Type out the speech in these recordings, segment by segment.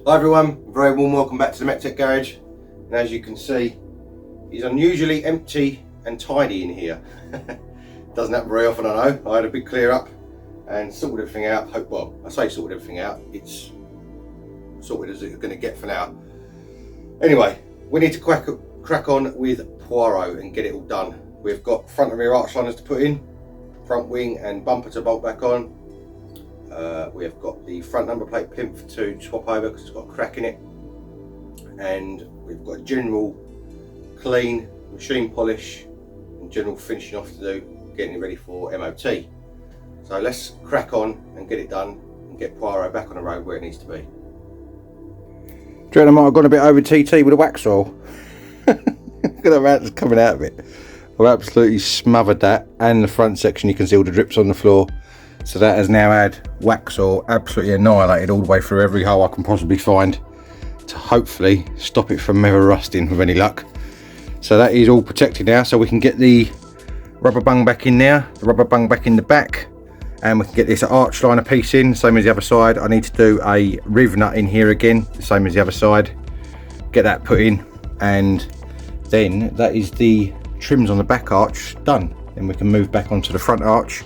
Hi everyone, very warm welcome back to the MEC-TEC garage. And as you can see, it's unusually empty and tidy in here. Doesn't happen very often, I know. I had a big clear up and sorted everything out. Well, I say sorted everything out, it's sorted as it's going to get for now. Anyway, we need to crack on with Poirot and get it all done. We've got front and rear arch liners to put in, front wing and bumper to bolt back on. We have got the front number plate plinth to swap over because it's got a crack in it, and we've got a general clean machine polish and general finishing off to do, getting it ready for MOT. So let's crack on and get it done and get Poirot back on the road where it needs to be. Do you reckon I might have gone a bit over TT with a wax oil? Look at the amount that's coming out of it. I've absolutely smothered that, and the front section you can see all the drips on the floor. So that has now had wax oil absolutely annihilated all the way through every hole I can possibly find to hopefully stop it from ever rusting with any luck. So that is all protected now, so we can get the rubber bung back in there, the rubber bung back in the back, and we can get this arch liner piece in, same as the other side. I need to do a riv nut in here again, the same as the other side, get that put in, and then that is the trims on the back arch done. Then we can move back onto the front arch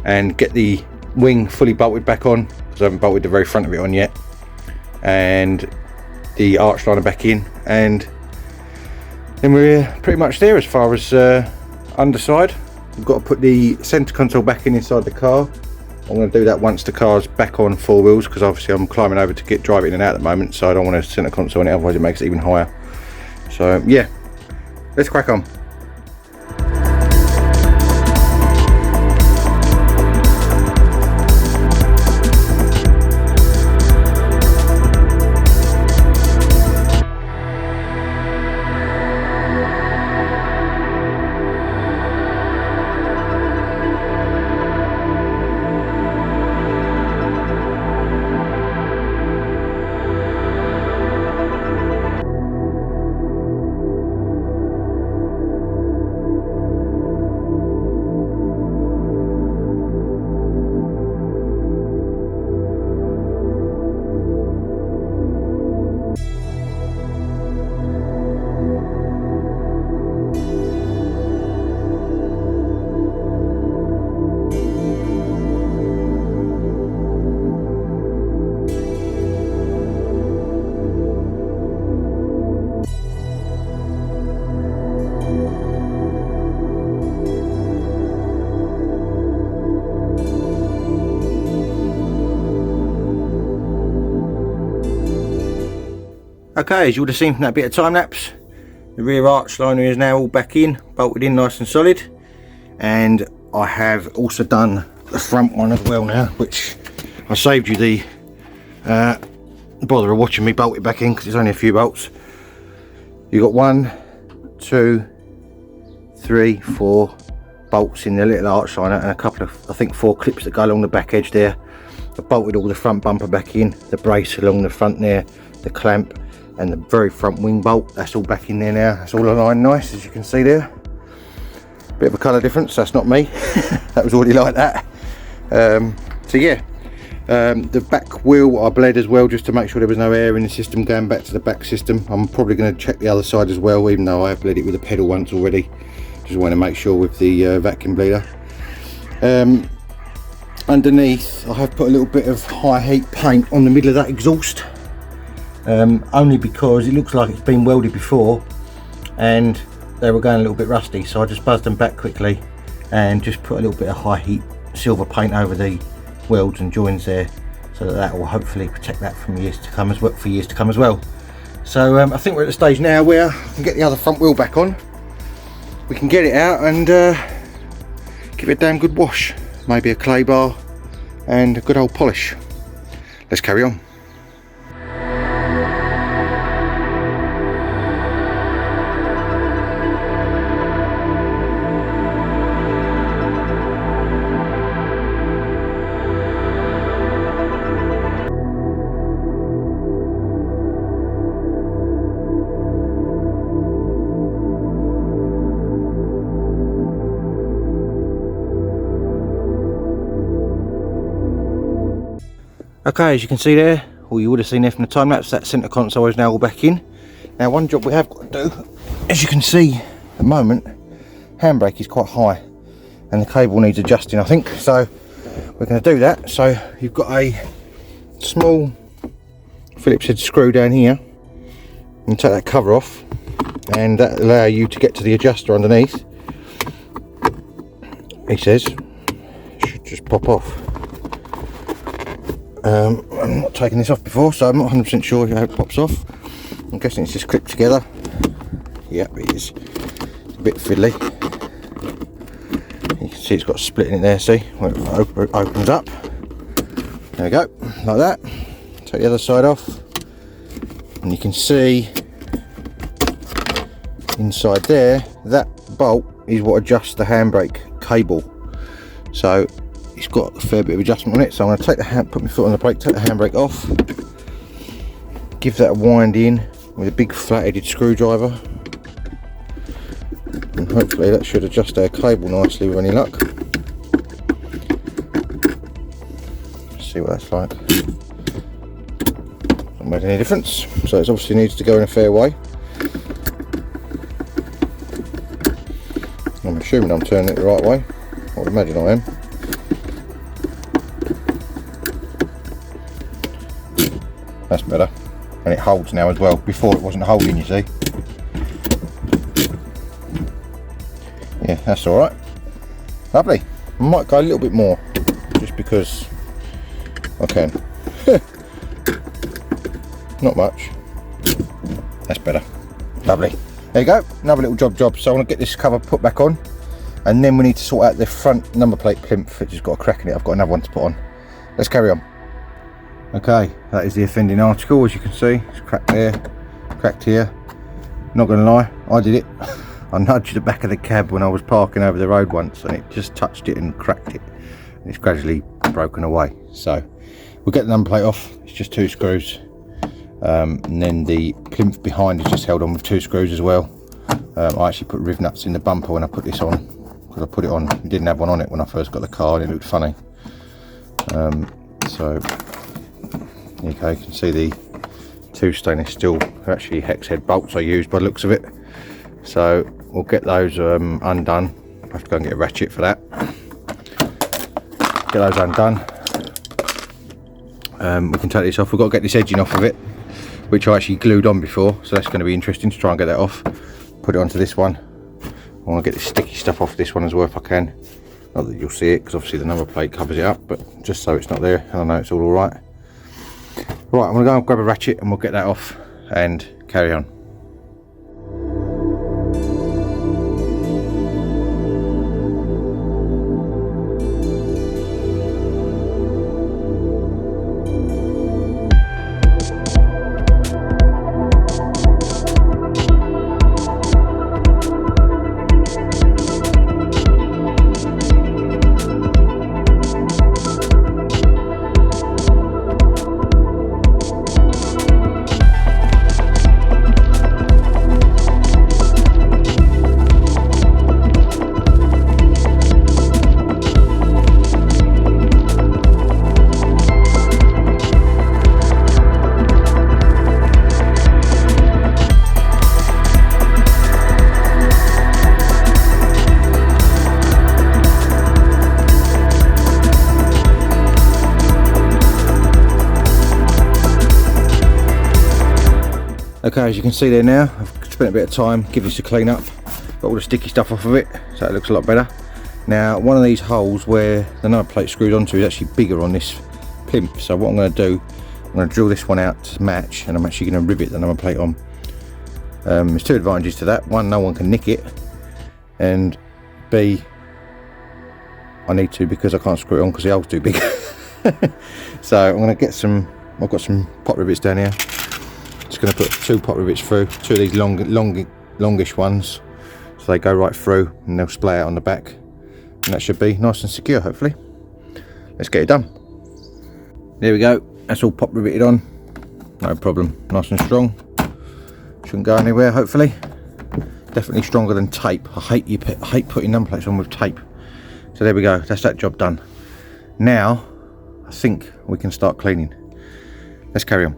and get the wing fully bolted back on, because I haven't bolted the very front of it on yet, and the arch liner back in, and then we're pretty much there as far as underside. We've got to put the centre console back inside the car. I'm going to do that once the car's back on four wheels, because obviously I'm climbing over to drive it in and out at the moment, so I don't want a centre console in it, otherwise it makes it even higher. So yeah, let's crack on. Okay, as you would have seen from that bit of time lapse, the rear arch liner is now all back in, bolted in nice and solid, and I have also done the front one as well now, which I saved you the bother of watching me bolt it back in because it's only a few bolts. You've got 1, 2, 3, 4 bolts in the little arch liner, and a couple of, I think 4 clips that go along the back edge there. I've bolted all the front bumper back in, the brace along the front there, the clamp, and the very front wing bolt, that's all back in there now. That's all aligned nice, as you can see there. Bit of a colour difference, that's not me. That was already like that. So yeah, the back wheel I bled as well, just to make sure there was no air in the system going back to the back system. I'm probably going to check the other side as well, even though I have bled it with a pedal once already. Just want to make sure with the vacuum bleeder. Underneath I have put a little bit of high heat paint on the middle of that exhaust. Only because it looks like it's been welded before and they were going a little bit rusty, so I just buzzed them back quickly and just put a little bit of high heat silver paint over the welds and joins there, so that will hopefully protect that from years to come as well. So I think we're at the stage now where I can get the other front wheel back on, we can get it out and give it a damn good wash, maybe a clay bar and a good old polish. Let's carry on. Okay, as you can see there, all well, you would have seen there from the time lapse, that centre console is now all back in. Now one job we have got to do, as you can see at the moment, handbrake is quite high and the cable needs adjusting, I think, so we're going to do that. So you've got a small Phillips head screw down here, and take that cover off, and that will allow you to get to the adjuster underneath. He says it should just pop off. I'm not taking this off before, so I'm not 100% sure how it pops off. I'm guessing it's just clipped together. Yep, it is. It's a bit fiddly. You can see it's got a split in it there, see? When it opens up. There we go, like that. Take the other side off. And you can see inside there, that bolt is what adjusts the handbrake cable. So it's got a fair bit of adjustment on it. So I'm going to take the put my foot on the brake, take the handbrake off, give that a wind in with a big flat-headed screwdriver, and hopefully that should adjust our cable nicely with any luck. Let's see what that's like. Not made any difference, so it obviously needs to go in a fair way. I'm assuming I'm turning it the right way. I would imagine I am. That's better, and it holds now as well. Before it wasn't holding, you see. Yeah, that's all right. Lovely. I might go a little bit more, just because I can. Not much. That's better. Lovely. There you go. Another little job. So I want to get this cover put back on, and then we need to sort out the front number plate plinth, which has got a crack in it. I've got another one to put on. Let's carry on. Okay, that is the offending article. As you can see, it's cracked there, cracked here. Not gonna lie, I did it. I nudged the back of the cab when I was parking over the road once, and it just touched it and cracked it. And it's gradually broken away. So we'll get the number plate off. It's just 2 screws, and then the plinth behind is just held on with 2 screws as well. I actually put riv nuts in the bumper when I put this on, because I put it on. It didn't have one on it when I first got the car, and it looked funny. So okay, you can see the 2 stainless steel, actually hex head bolts I used by the looks of it. So we'll get those undone. I have to go and get a ratchet for that. Get those undone. We can take this off. We've got to get this edging off of it, which I actually glued on before, so that's going to be interesting to try and get that off. Put it onto this one. I want to get this sticky stuff off this one as well if I can. Not that you'll see it, because obviously the number plate covers it up, but just so it's not there, and I know it's all right. Right, I'm going to go and grab a ratchet and we'll get that off and carry on. Okay, as you can see there now, I've spent a bit of time giving this a clean up, got all the sticky stuff off of it, so it looks a lot better. Now, one of these holes where the number plate screwed onto is actually bigger on this plinth, so what I'm going to do, I'm going to drill this one out to match, and I'm actually going to rivet the number plate on. There's 2 advantages to that. One, no one can nick it, and B, I need to because I can't screw it on because the hole's too big. So I'm going to get some, I've got some pot rivets down here. Just going to put 2 pot rivets through, 2 of these longish ones, so they go right through and they'll splay out on the back, and that should be nice and secure hopefully. Let's get it done. There we go, that's all pop riveted on, no problem, nice and strong, shouldn't go anywhere hopefully. Definitely stronger than tape. I hate putting number plates on with tape. So there we go, that's that job done. Now I think we can start cleaning. Let's carry on.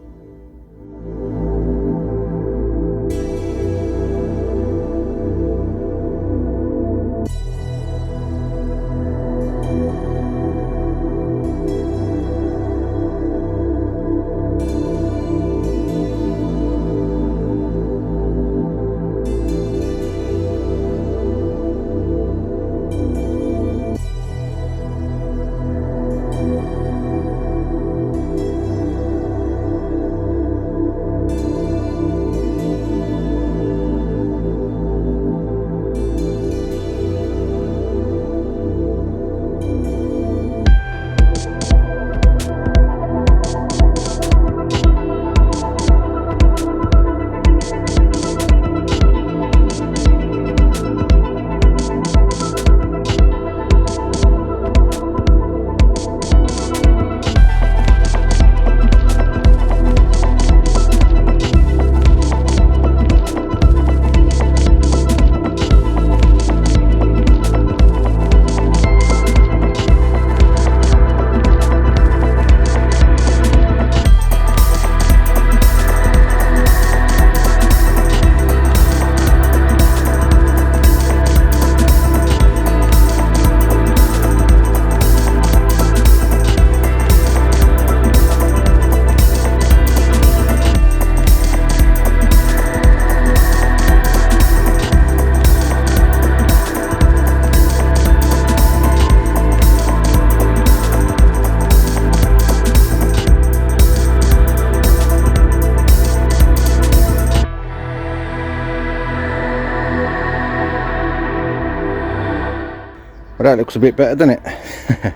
Well, that looks a bit better, doesn't it?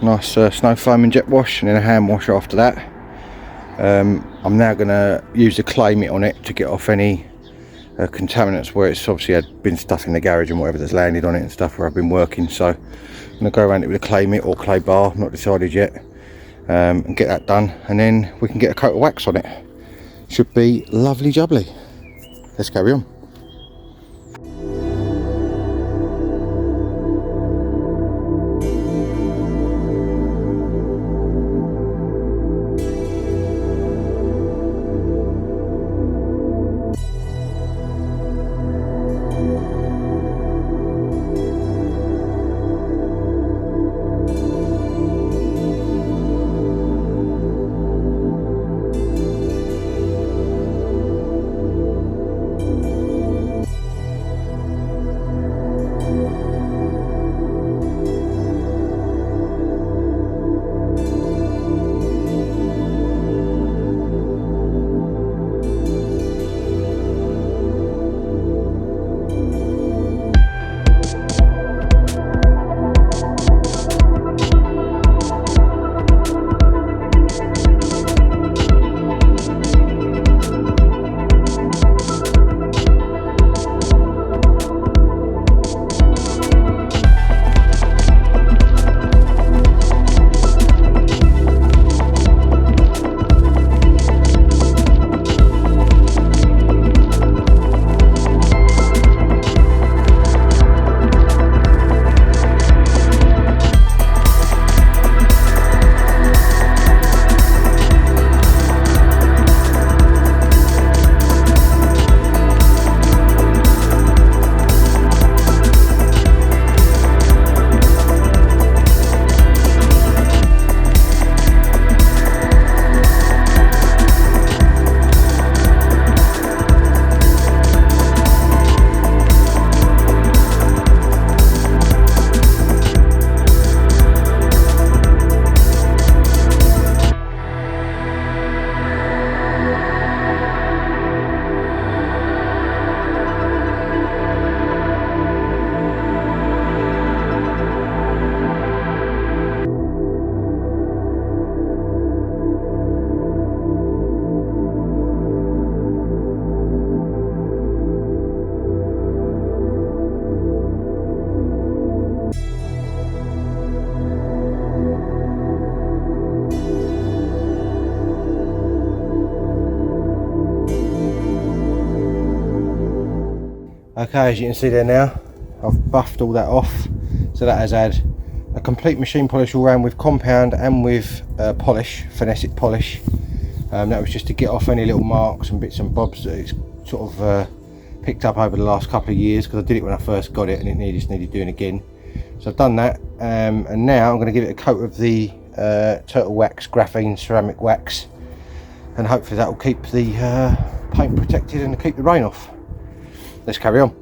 Nice snow foam and jet wash, and then a hand wash after that. I'm now going to use the clay mitt on it to get off any contaminants where it's obviously had been stuck in the garage and whatever that's landed on it and stuff where I've been working. So I'm going to go around it with a clay mitt or clay bar, not decided yet, and get that done, and then we can get a coat of wax on it. Should be lovely jubbly. Let's carry on. Okay, as you can see there now, I've buffed all that off, so that has had a complete machine polish all round with compound and with polish, phonetic polish. That was just to get off any little marks and bits and bobs that it's sort of picked up over the last couple of years, because I did it when I first got it and it just needed doing again. So I've done that, and now I'm going to give it a coat of the turtle wax, graphene ceramic wax, and hopefully that will keep the paint protected and keep the rain off. Let's carry on.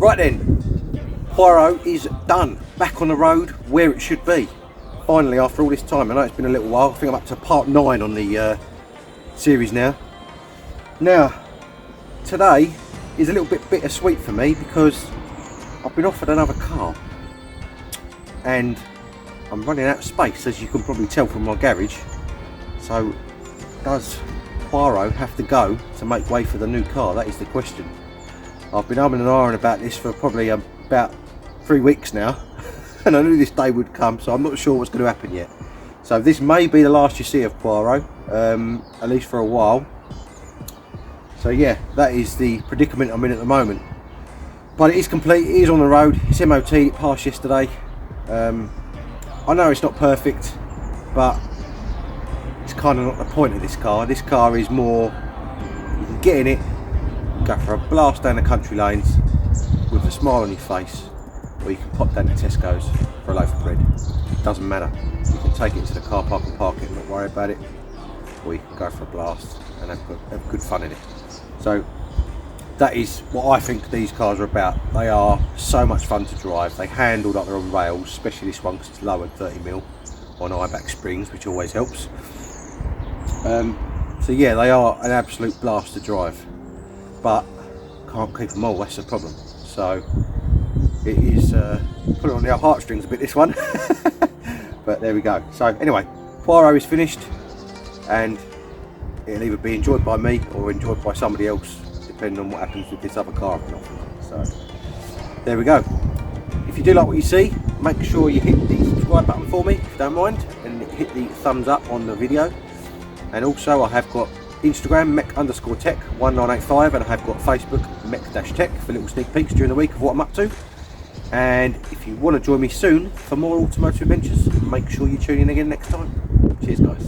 Right then, Poirot is done, back on the road where it should be. Finally, after all this time. I know it's been a little while. I think I'm up to part 9 on the series now. Now, today is a little bit bittersweet for me because I've been offered another car and I'm running out of space, as you can probably tell from my garage. So does Poirot have to go to make way for the new car? That is the question. I've been umming and ahhing about this for probably about 3 weeks now and I knew this day would come, so I'm not sure what's going to happen yet. So this may be the last you see of Poirot, at least for a while. So yeah, that is the predicament I'm in at the moment. But it is complete, it is on the road, it's MOTd, it passed yesterday. I know it's not perfect, but it's kind of not the point of this car. This car is more, you can get in it, go for a blast down the country lanes with a smile on your face, or you can pop down to Tesco's for a loaf of bread. It doesn't matter. You can take it into the car park and park it and not worry about it, or you can go for a blast and have good fun in it. So that is what I think these cars are about. They are so much fun to drive. They handle like they're on rails, especially this one because it's lowered 30mm on eye-back springs, which always helps. So yeah, they are an absolute blast to drive, but can't keep them all, that's the problem. So it is put it on the heartstrings a bit, this one. But there we go. So anyway, Poirot is finished and it'll either be enjoyed by me or enjoyed by somebody else, depending on what happens with this other car I've been offered. So there we go. If you do like what you see, make sure you hit the subscribe button for me if you don't mind, and hit the thumbs up on the video. And also I have got Instagram MEC_TEC 1985, and I have got Facebook MEC-TEC for little sneak peeks during the week of what I'm up to. And if you want to join me soon for more automotive adventures, make sure you tune in again next time. Cheers guys.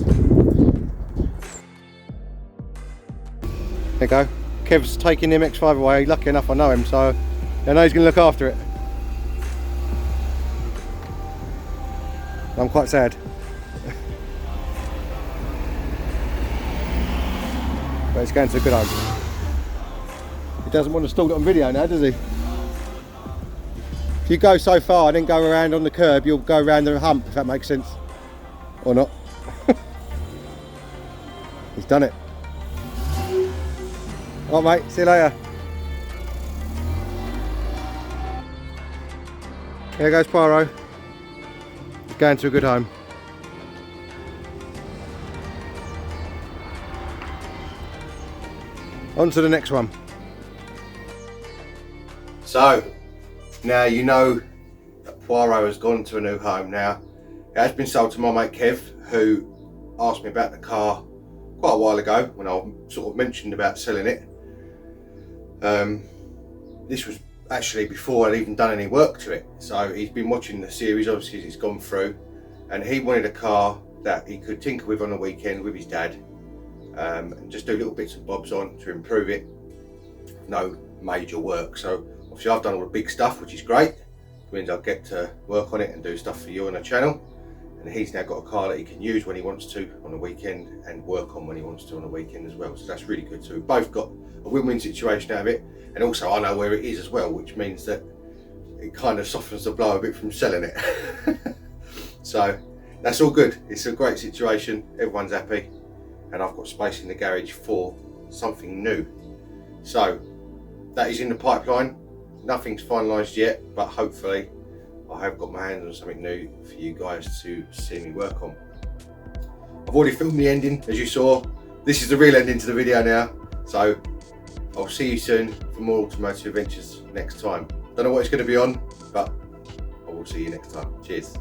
There you go. Kev's taking the MX5 away. Lucky enough I know him, so I know he's going to look after it. I'm quite sad. But it's going to a good home. He doesn't want to stall it on video now, does he? If you go so far and then go around on the curb, you'll go around the hump, if that makes sense. Or not. He's done it. Alright mate, see you later. There goes Poirot. He's going to a good home. On to the next one. So, now you know that Poirot has gone to a new home. Now, it has been sold to my mate Kev, who asked me about the car quite a while ago when I sort of mentioned about selling it. This was actually before I'd even done any work to it. So he's been watching the series, obviously, as he's gone through, and he wanted a car that he could tinker with on a weekend with his dad, and just do little bits and bobs on to improve it. No major work. So obviously I've done all the big stuff, which is great. It means I'll get to work on it and do stuff for you on the channel. And he's now got a car that he can use when he wants to on a weekend and work on when he wants to on a weekend as well. So that's really good. So we've both got a win-win situation out of it. And also I know where it is as well, which means that it kind of softens the blow a bit from selling it. So that's all good. It's a great situation. Everyone's happy. And I've got space in the garage for something new. So that is in the pipeline. Nothing's finalised yet, but hopefully I have got my hands on something new for you guys to see me work on. I've already filmed the ending, as you saw. This is the real ending to the video now. So I'll see you soon for more automotive adventures next time. Don't know what it's going to be on, but I will see you next time. Cheers.